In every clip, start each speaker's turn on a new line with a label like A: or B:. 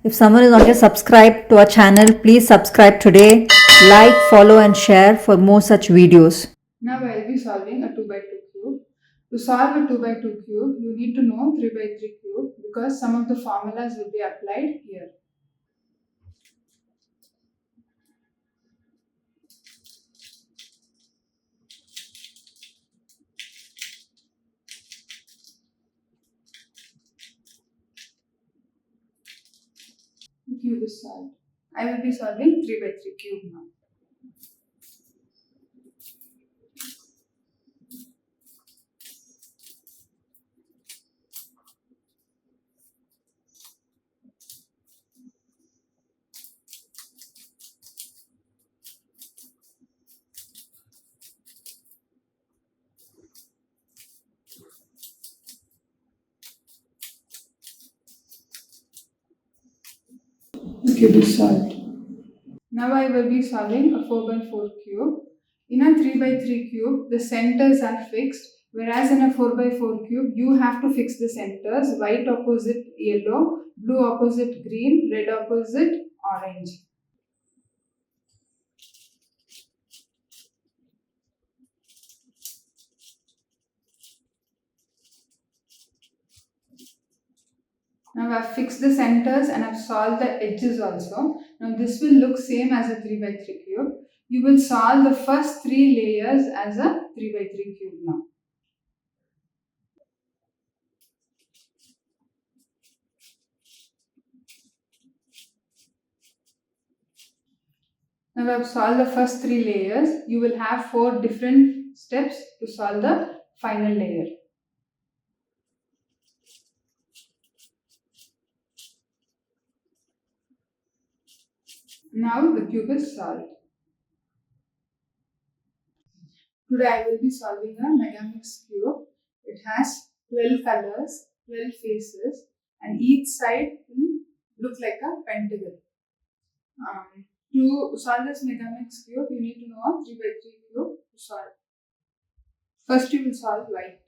A: If someone is not yet subscribed to our channel, please subscribe today. Like, follow, and share for more such videos.
B: Now I will be solving a 2 by 2 cube. To solve a 2 by 2 cube, you need to know 3 by 3 cube because some of the formulas will be applied here. The cube is solved. I will be solving 3 by 3 cube now. The cube is solved. Now I will be solving a 4 by 4 cube. In a 3 by 3 cube, the centers are fixed, whereas in a 4 by 4 cube, you have to fix the centers: white opposite yellow, blue opposite green, red opposite orange. Now I've fixed the centers and I've solved the edges also. Now this will look same as a 3 by 3 cube. You will solve the first 3 layers as a 3 by 3 cube now. Now I've solved the first 3 layers. You will have 4 different steps to solve the final layer. Now the cube is solved. Today I will be solving a Megamix cube. It has 12 colors, 12 faces, and each side will look like a pentagon. To solve this Megamix cube, you need to know a 3 by 3 cube to solve. First you will solve white.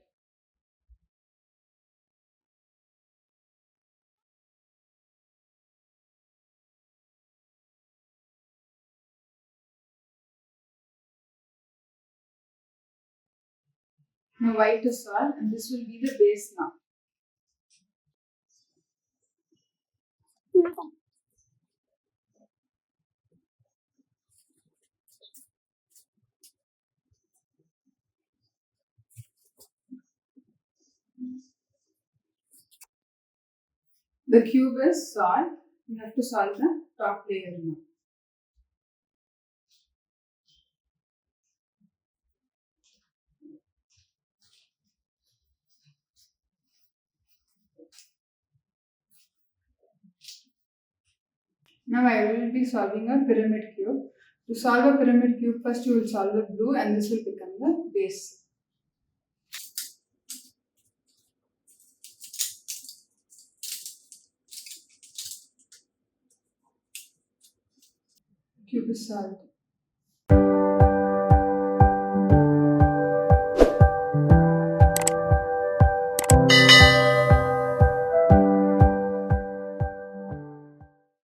B: Now white is solved and this will be the base now. The cube is solved. You have to solve the top layer now. Now I will be solving a pyramid cube. To solve a pyramid cube, first you will solve the blue and this will become the base. Cube is solved.